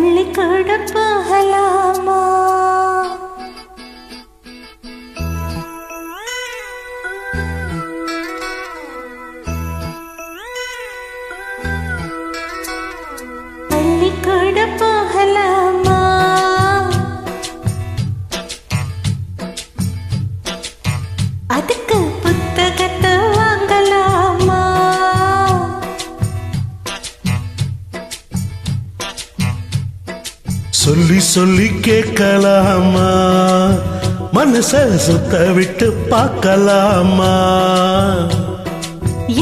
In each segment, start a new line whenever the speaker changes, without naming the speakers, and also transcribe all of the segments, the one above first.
பள்ளிக்கூட போகலாமா? பள்ளிக்கூட போகலாமா? அதுக்கு புத்தகத்தை வாங்கலாமா?
சொல்லி சொல்லி கேட்கலாமா? மனச சுத்த விட்டு பார்க்கலாமா?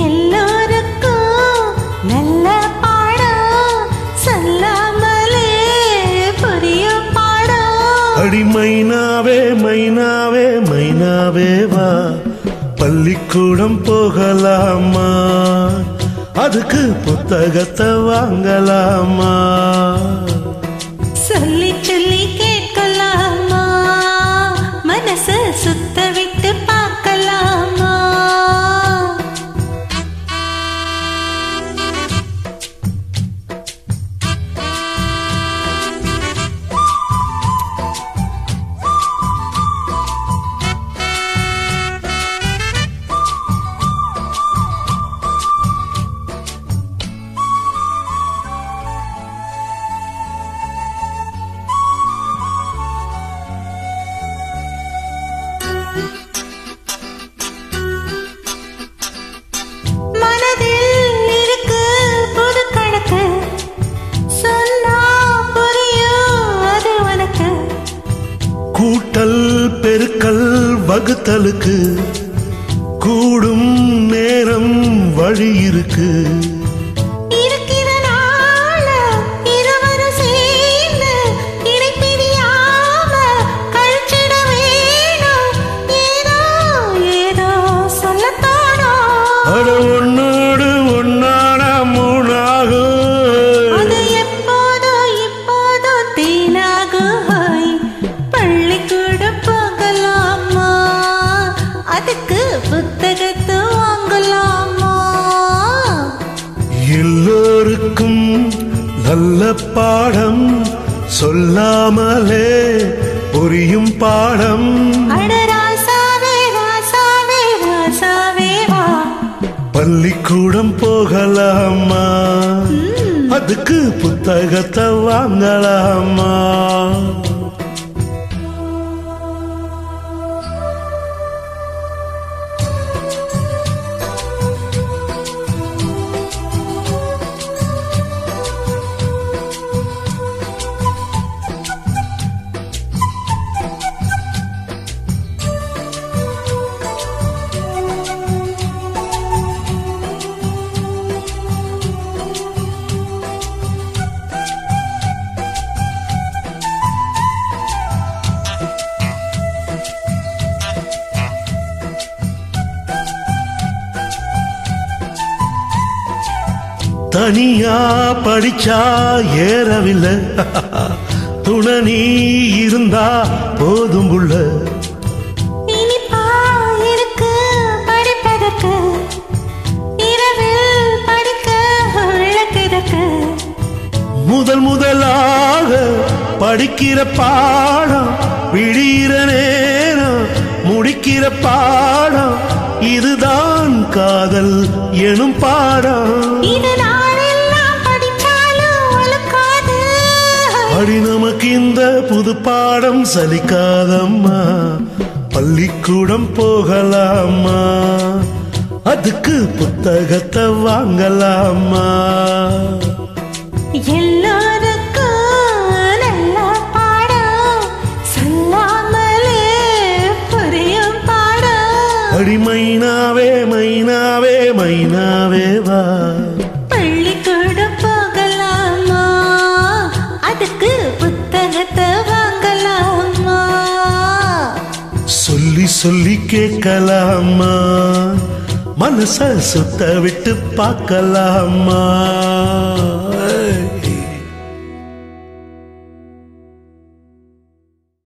எல்லோருக்கும் நல்ல பாடம் சொல்லாமலே புரியும் பாடம்.
அடி மைனாவே மைனாவே மைனாவே வா, பள்ளிக்கூடம் போகலாமா? அதுக்கு புத்தகத்தை வாங்கலாமா?
சொல்லி சொல்லி கேட்கலாமா? மனச சுத்த விட்டு பார்க்கலாமா? மனதில் இருக்கு புது கணக்கு, சொன்னா புரியும் அது உனக்கு.
கூட்டல் பெருக்கல் வகுத்தலுக்கு கூடும் நேரம் வழி இருக்கு.
இருக்கிற நாள இருவரும் சேர்ந்து இடைப்பிரியாம கழிச்சிட வேணும். ஏதோ ஏதோ சொல்லத்தானோம்.
அட ஒன்னோடு ஒன்னானா மூணாகும்.
அது எப்போதோ இப்போதோ தேனாகும். பள்ளிக்கூட போகலாமா? அதுக்கு புத்தகத்தை வாங்கலாமா?
எல்லோருக்கும் நல்ல பாடம் சொல்லாமலே புரியும் பாடம்.
அட ராசாவே ராசாவே ராசாவே வா,
பள்ளிக்கூடம் போகலாமா? அதுக்கு புத்தகத்தை வாங்கலாமா? தனியா படிச்சா ஏறவில்லை, துணை நீ இருந்தா போதும் புள்ள.
இனிப்பா இருக்கு படிப்பதற்கு, இரவில் படிக்க விளக்குதற்கு.
முதலாக படிக்கிற பாடம் விடிகிற நேரம் முடிக்கிற பாடம். இதுதான் காதல் எனும் பாடம்.
இது நாளெல்லாம் படிச்சாலும் ஒழுக்காது.
அடி நமக்கு இந்த புது பாடம் சலிக்காதம்மா? பள்ளிக்கூடம் போகலாமா? அதுக்கு புத்தகத்தை வாங்கலாமா?
எல்லோருக்கும் நல்ல பாடம் சொல்லாமலே புரியும் பாடம்.
அடி மைனாவே மைனாவே மைனாவே வா,
பள்ளிக்கூட போகலாமா? அதுக்கு புத்தகத்தை வாங்கலாமா?
சொல்லி சொல்லி கேட்கலாமா? மனச சுத்த விட்டு பார்க்கலாமா?